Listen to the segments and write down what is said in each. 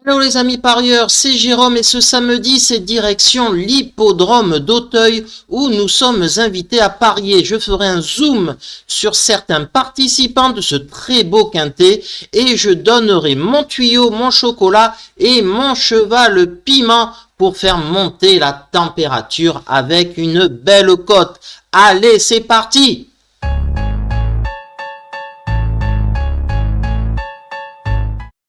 Hello les amis parieurs, c'est Jérôme et ce samedi c'est direction l'hippodrome d'Auteuil où nous sommes invités à parier. Je ferai un zoom sur certains participants de ce très beau quintet et je donnerai mon tuyau, mon chocolat et mon cheval piment pour faire monter la température avec une belle cote. Allez, c'est parti!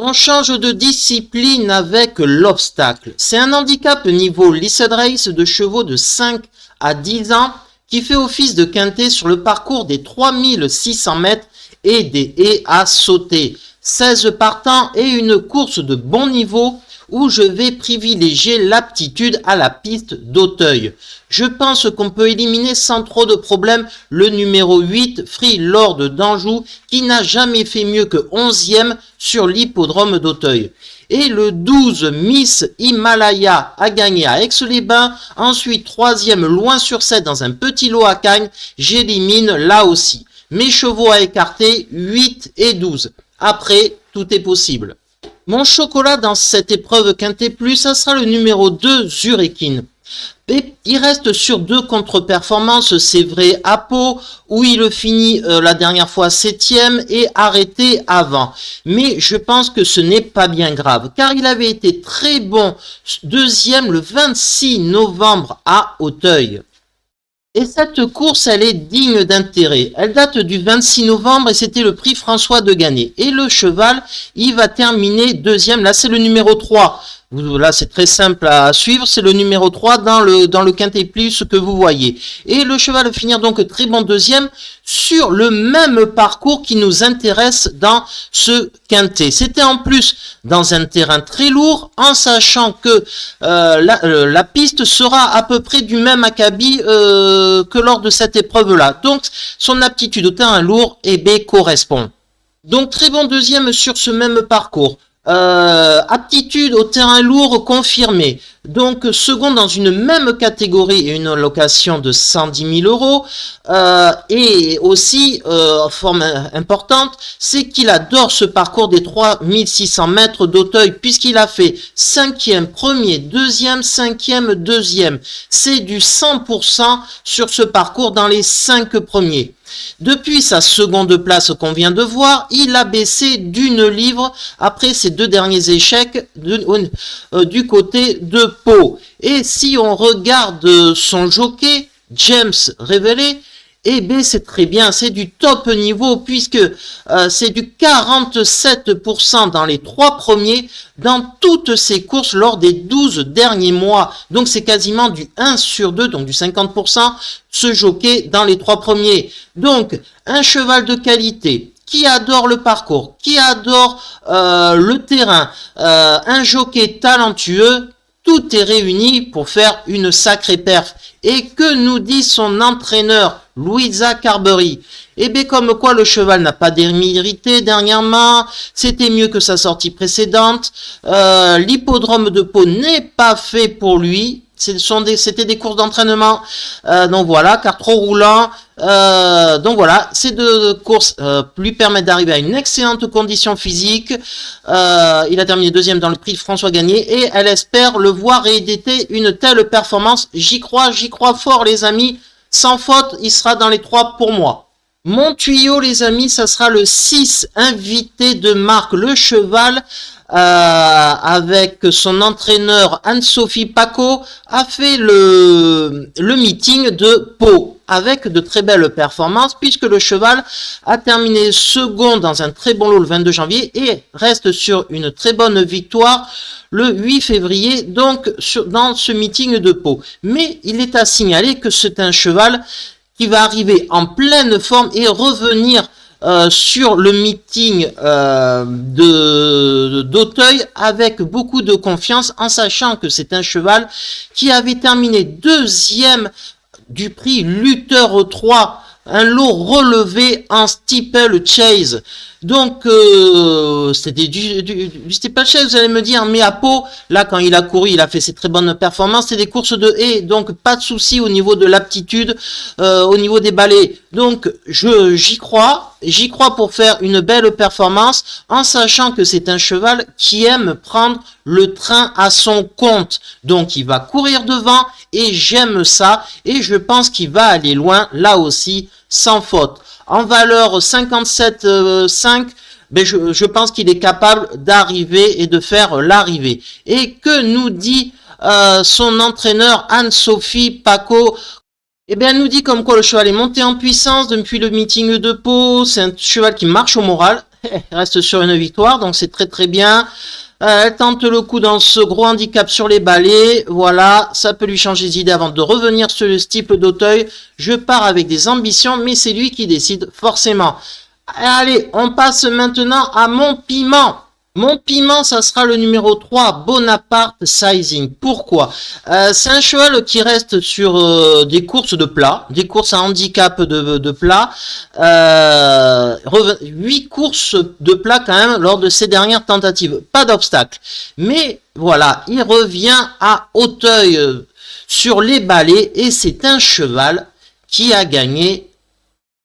On change de discipline avec l'obstacle. C'est un handicap niveau Listed Race de chevaux de 5 à 10 ans qui fait office de quintet sur le parcours des 3600 mètres et des haies à sauter. 16 partants et une course de bon niveau où je vais privilégier l'aptitude à la piste d'Auteuil. Je pense qu'on peut éliminer sans trop de problème le numéro 8, Free Lord d'Anjou, qui n'a jamais fait mieux que 11e sur l'hippodrome d'Auteuil. Et le 12, Miss Himalaya, a gagné à Aix-les-Bains. Ensuite, 3e, Loin sur 7 dans un petit lot à Cagnes. J'élimine là aussi. Mes chevaux à écarter, 8 et 12. Après, tout est possible. Mon chocolat dans cette épreuve quintet plus, ça sera le numéro 2, Zurekin. Et il reste sur 2 contre-performances, c'est vrai, à Pau, où il finit la dernière fois 7e et arrêté avant. Mais je pense que ce n'est pas bien grave, car il avait été très bon 2e le 26 novembre à Auteuil. Et cette course, elle est digne d'intérêt. Elle date du 26 novembre et c'était le prix François de Gannet. Et le cheval, il va terminer 2e. Là, c'est le numéro 3. Là, c'est très simple à suivre. C'est le numéro 3 dans le quintet plus que vous voyez. Et le cheval va finir donc très bon 2e sur le même parcours qui nous intéresse dans ce quintet. C'était en plus dans un terrain très lourd, en sachant que la piste sera à peu près du même acabit que lors de cette épreuve-là. Donc, son aptitude au terrain lourd, correspond. Donc, très bon 2e sur ce même parcours. Aptitude au terrain lourd confirmée. Donc, second dans une même catégorie et une location de 110 000 euros. Et aussi, forme importante, c'est qu'il adore ce parcours des 3600 mètres d'Auteuil, puisqu'il a fait 5e, 1er, 2e, 5e, 2e. C'est du 100% sur ce parcours dans les 5 premiers. Depuis sa seconde place qu'on vient de voir, il a baissé d'une livre après ses 2 derniers échecs du côté de Pau. Et si on regarde son jockey, James Révélé, eh bien c'est très bien, c'est du top niveau puisque c'est du 47% dans les 3 premiers dans toutes ses courses lors des 12 derniers mois. Donc c'est quasiment du 1 sur 2, donc du 50% ce jockey dans les 3 premiers. Donc un cheval de qualité qui adore le parcours, qui adore le terrain, un jockey talentueux. Tout est réuni pour faire une sacrée perf. Et que nous dit son entraîneur, Louisa Carberry? Eh bien, comme quoi le cheval n'a pas démérité dernièrement, c'était mieux que sa sortie précédente. L'hippodrome de Pau n'est pas fait pour lui. C'était des courses d'entraînement. Donc voilà, car trop roulant. Donc voilà, ces 2 courses lui permettent d'arriver à une excellente condition physique. Il a terminé 2e dans le prix de François Gagné et elle espère le voir rééditer une telle performance. J'y crois fort les amis. Sans faute, il sera dans les 3 pour moi. Mon tuyau les amis, ça sera le 6, invité de marque, le cheval. Avec son entraîneur Anne-Sophie Paco, a fait le meeting de Pau avec de très belles performances puisque le cheval a terminé second dans un très bon lot le 22 janvier et reste sur une très bonne victoire le 8 février donc dans ce meeting de Pau. Mais il est à signaler que c'est un cheval qui va arriver en pleine forme et revenir sur le meeting d'Auteuil avec beaucoup de confiance en sachant que c'est un cheval qui avait terminé 2e du prix Luther 3, un lot relevé en steeple chase. Donc c'était du steeple chase, vous allez me dire, mais à Pau, là quand il a couru, il a fait ses très bonnes performances, c'est des courses de haies, donc pas de souci au niveau de l'aptitude, au niveau des balais. Donc j'y crois pour faire une belle performance en sachant que c'est un cheval qui aime prendre le train à son compte. Donc il va courir devant et j'aime ça et je pense qu'il va aller loin là aussi sans faute. En valeur 57,5, ben je pense qu'il est capable d'arriver et de faire l'arrivée. Et que nous dit son entraîneur Anne-Sophie Paco? Eh bien, elle nous dit comme quoi le cheval est monté en puissance depuis le meeting de Pau. C'est un cheval qui marche au moral. Il reste sur une victoire, donc c'est très très bien. Elle tente le coup dans ce gros handicap sur les balais. Voilà, ça peut lui changer d'idée avant de revenir sur le steeple d'Auteuil. Je pars avec des ambitions, mais c'est lui qui décide forcément. Allez, on passe maintenant à mon piment. Mon piment, ça sera le numéro 3, Bonaparte Sizing. Pourquoi? C'est un cheval qui reste sur des courses de plat, des courses à handicap de plat. 8 courses de plat quand même lors de ses dernières tentatives. Pas d'obstacle. Mais voilà, il revient à Auteuil sur les balais et c'est un cheval qui a gagné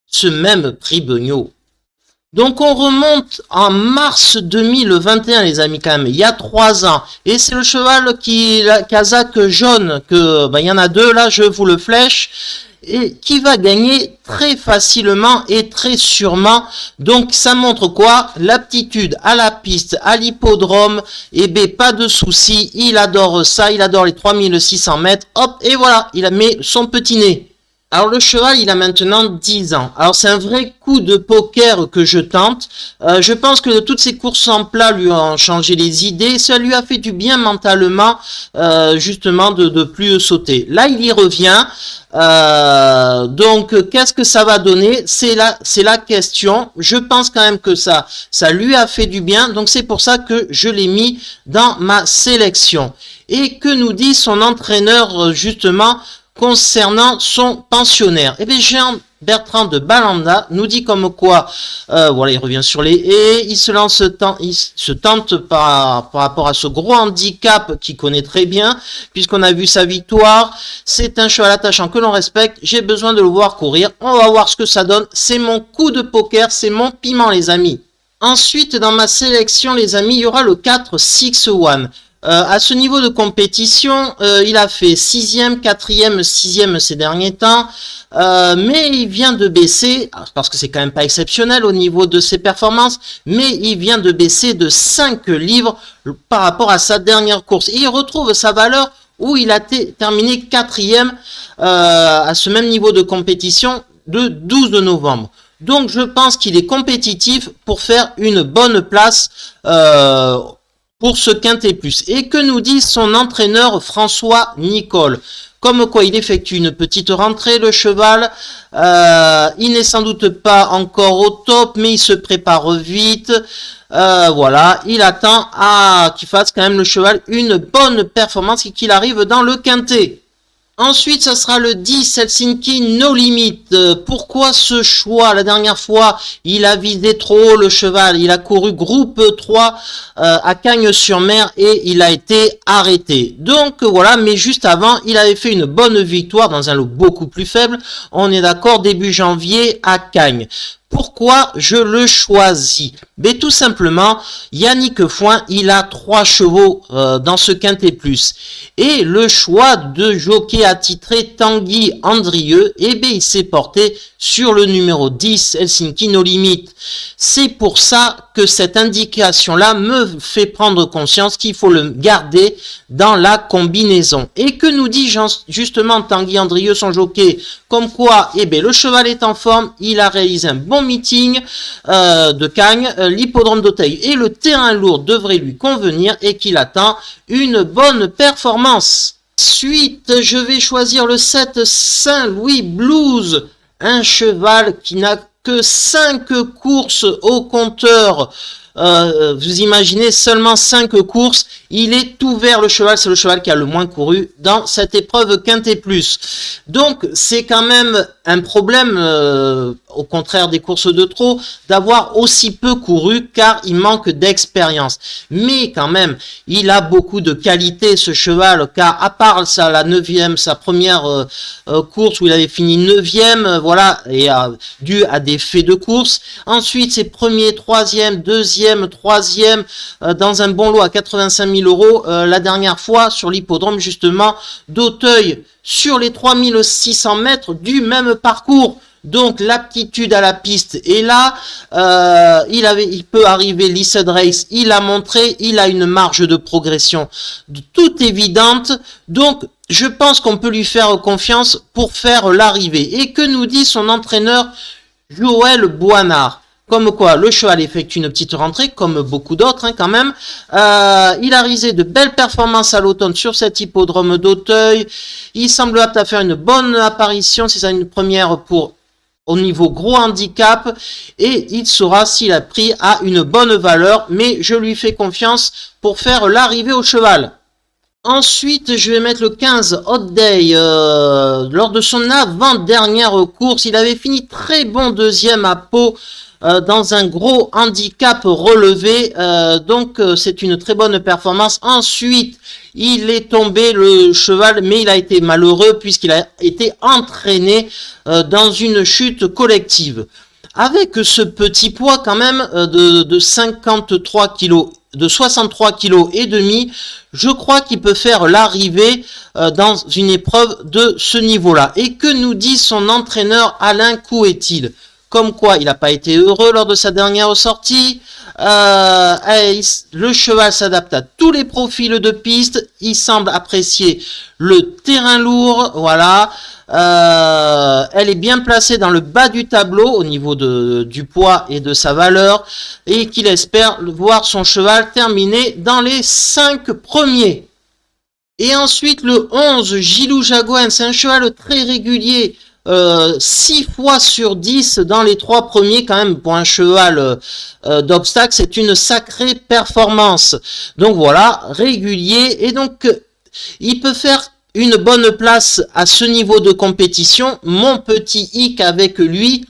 ce même prix Beugnot. Donc on remonte en mars 2021 les amis quand même, il y a 3 ans. Et c'est le cheval qui la casaque jaune, que il y en a 2 là, je vous le flèche, et qui va gagner très facilement et très sûrement. Donc ça montre quoi? L'aptitude à la piste, à l'hippodrome, et ben pas de souci, il adore ça, il adore les 3600 mètres, hop, et voilà, il a mis son petit nez. Alors le cheval, il a maintenant 10 ans. Alors c'est un vrai coup de poker que je tente. Je pense que toutes ces courses en plat lui ont changé les idées. Ça lui a fait du bien mentalement, justement, de plus sauter. Là, il y revient. Donc, qu'est-ce que ça va donner? C'est la question. Je pense quand même que ça lui a fait du bien. Donc c'est pour ça que je l'ai mis dans ma sélection. Et que nous dit son entraîneur, justement, concernant son pensionnaire? Eh bien, Jean Bertrand de Balanda nous dit comme quoi, voilà, il revient sur les haies, il se tente par rapport à ce gros handicap qu'il connaît très bien, puisqu'on a vu sa victoire. C'est un cheval attachant que l'on respecte. J'ai besoin de le voir courir. On va voir ce que ça donne. C'est mon coup de poker, c'est mon piment, les amis. Ensuite, dans ma sélection, les amis, il y aura le 4 6-1. À ce niveau de compétition, il a fait 6e, 4e, 6e ces derniers temps, mais il vient de baisser, parce que c'est quand même pas exceptionnel au niveau de ses performances, mais il vient de baisser de 5 livres par rapport à sa dernière course. Et il retrouve sa valeur où il a terminé 4e à ce même niveau de compétition de 12 novembre. Donc je pense qu'il est compétitif pour faire une bonne place pour ce quintet plus. Et que nous dit son entraîneur François Nicole? Comme quoi il effectue une petite rentrée, le cheval. Il n'est sans doute pas encore au top, mais il se prépare vite. Voilà, il attend qu'il fasse quand même le cheval une bonne performance et qu'il arrive dans le quintet. Ensuite, ça sera le 10, Helsinki No Limit. Pourquoi ce choix? La dernière fois, il a visé trop haut le cheval. Il a couru groupe 3 à Cagnes-sur-Mer et il a été arrêté. Donc voilà, mais juste avant, il avait fait une bonne victoire dans un lot beaucoup plus faible. On est d'accord, début janvier à Cagnes. Pourquoi je le choisis? Mais tout simplement, Yannick Foin, il a 3 chevaux dans ce quintet plus. Et le choix de jockey attitré Tanguy Andrieux, eh bien, il s'est porté sur le numéro 10, Helsinki No Limit. C'est pour ça que cette indication-là me fait prendre conscience qu'il faut le garder dans la combinaison. Et que nous dit justement Tanguy Andrieux, son jockey? Comme quoi, eh bien, le cheval est en forme, il a réalisé un bon meeting de Cagnes, l'hippodrome d'Auteuil et le terrain lourd devrait lui convenir et qu'il attend une bonne performance. Ensuite, je vais choisir le 7 Saint-Louis Blues, un cheval qui n'a que 5 courses au compteur vous imaginez seulement 5 courses, il est tout vert le cheval, c'est le cheval qui a le moins couru dans cette épreuve Quintet Plus. Donc c'est quand même un problème, au contraire des courses de trot, d'avoir aussi peu couru car il manque d'expérience. Mais quand même, il a beaucoup de qualité ce cheval, car à part ça, la 9e, sa première course où il avait fini 9e, voilà, et dû à des faits de course. Ensuite, ses premiers 3e, 2e, 3e, dans un bon lot à 85 000 euros, la dernière fois sur l'hippodrome justement d'Auteuil, sur les 3600 mètres du même parcours. Donc l'aptitude à la piste est là, il peut arriver Listed Race, il a montré, il a une marge de progression toute évidente, donc je pense qu'on peut lui faire confiance pour faire l'arrivée. Et que nous dit son entraîneur Joël Boinard? Comme quoi, le cheval effectue une petite rentrée, comme beaucoup d'autres quand même. Il a réalisé de belles performances à l'automne sur cet hippodrome d'Auteuil. Il semble apte à faire une bonne apparition, c'est ça une première au niveau gros handicap. Et il saura s'il a pris à une bonne valeur, mais je lui fais confiance pour faire l'arrivée au cheval. Ensuite, je vais mettre le 15 Hot Day. Lors de son avant-dernière course, il avait fini très bon deuxième à Pau. Dans un gros handicap relevé, donc c'est une très bonne performance. Ensuite, il est tombé le cheval, mais il a été malheureux puisqu'il a été entraîné dans une chute collective. Avec ce petit poids quand même de 53 kg, de 63 kg et demi, je crois qu'il peut faire l'arrivée dans une épreuve de ce niveau-là. Et que nous dit son entraîneur Alain Couet-il? Comme quoi, il n'a pas été heureux lors de sa dernière sortie. Le cheval s'adapte à tous les profils de piste. Il semble apprécier le terrain lourd. Voilà. Elle est bien placée dans le bas du tableau au niveau du poids et de sa valeur. Et qu'il espère voir son cheval terminer dans les 5 premiers. Et ensuite, le 11, Gilou Jagoin. C'est un cheval très régulier. 6 fois sur 10 dans les 3 premiers, quand même, pour un cheval d'obstacle, c'est une sacrée performance. Donc voilà, régulier, et donc il peut faire une bonne place à ce niveau de compétition. Mon petit hic avec lui,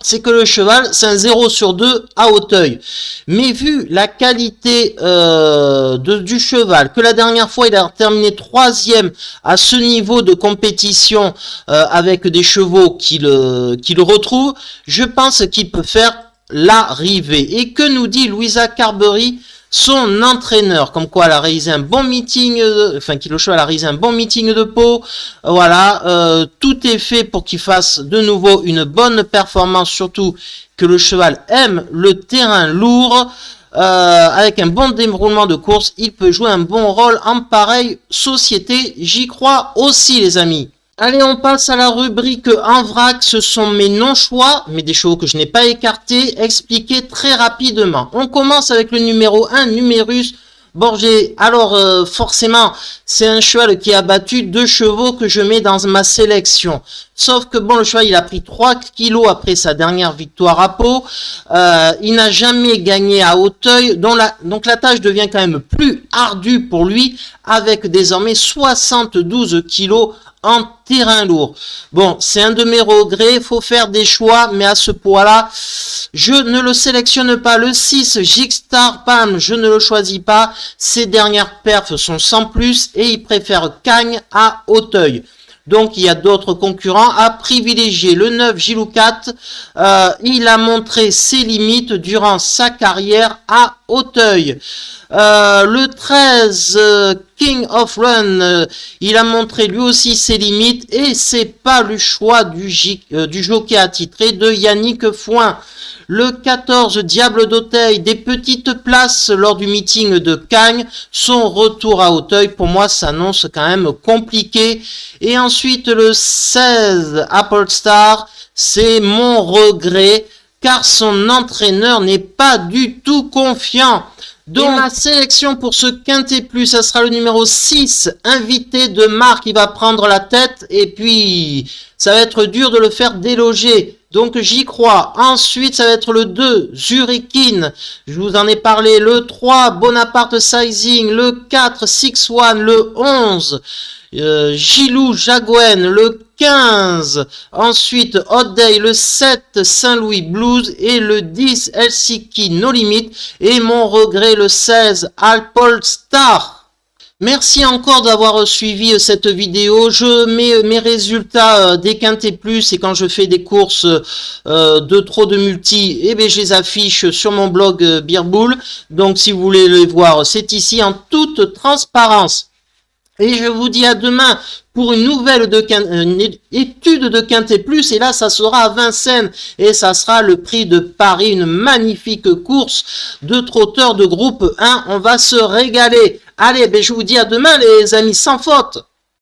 c'est que le cheval, c'est un 0 sur 2 à Auteuil. Mais vu la qualité du cheval, que la dernière fois, il a terminé 3e à ce niveau de compétition avec des chevaux qu'il retrouve, je pense qu'il peut faire l'arrivée. Et que nous dit Louisa Carberry, son entraîneur, comme quoi elle a réalisé un bon meeting, que le cheval a réalisé un bon meeting de Pau. Voilà, tout est fait pour qu'il fasse de nouveau une bonne performance, surtout que le cheval aime le terrain lourd. Avec un bon déroulement de course, il peut jouer un bon rôle en pareille société. J'y crois aussi, les amis. Allez, on passe à la rubrique en vrac. Ce sont mes non-choix, mais des chevaux que je n'ai pas écartés, expliqués très rapidement. On commence avec le numéro 1, Numerus Borgé. Alors, forcément, c'est un cheval qui a battu 2 chevaux que je mets dans ma sélection. Sauf que, bon, le cheval, il a pris 3 kilos après sa dernière victoire à Pau. Il n'a jamais gagné à Auteuil. Donc la tâche devient quand même plus ardue pour lui, avec désormais 72 kilos en terrain lourd. Bon, c'est un de mes regrets, il faut faire des choix, mais à ce poids-là, je ne le sélectionne pas. Le 6, Jigstar Palm, je ne le choisis pas. Ses dernières perfs sont sans plus et il préfère Cagne à Auteuil. Donc, il y a d'autres concurrents à privilégier. Le 9, Giloucat, il a montré ses limites durant sa carrière à Auteuil. Le 13, King of Run, il a montré lui aussi ses limites et c'est pas le choix du jockey attitré de Yannick Foin. Le 14, Diable d'Auteuil, des petites places lors du meeting de Cagnes. Son retour à Auteuil, pour moi, s'annonce quand même compliqué. Et ensuite, le 16, Apple Star, c'est mon regret, car son entraîneur n'est pas du tout confiant. Donc, ma sélection pour ce Quintet Plus, ça sera le numéro 6, Invité de Marc, il va prendre la tête, et puis, ça va être dur de le faire déloger. Donc j'y crois. Ensuite, ça va être le 2, Zurikin. Je vous en ai parlé. Le 3, Bonaparte Sizing. Le 4, 6-1. Le 11, Gilou Jaguen. Le 15, ensuite Hot Day. Le 7, Saint-Louis Blues. Et le 10, Helsinki No Limit. Et mon regret, le 16, Alpol Star. Merci encore d'avoir suivi cette vidéo. Je mets mes résultats des quintés plus et quand je fais des courses de trop de multi, eh bien, je les affiche sur mon blog Beerbull. Donc si vous voulez les voir, c'est ici en toute transparence. Et je vous dis à demain pour une nouvelle étude de Quintet Plus. Et là, ça sera à Vincennes. Et ça sera le prix de Paris. Une magnifique course de trotteurs de groupe 1. On va se régaler. Allez, ben, je vous dis à demain les amis, sans faute.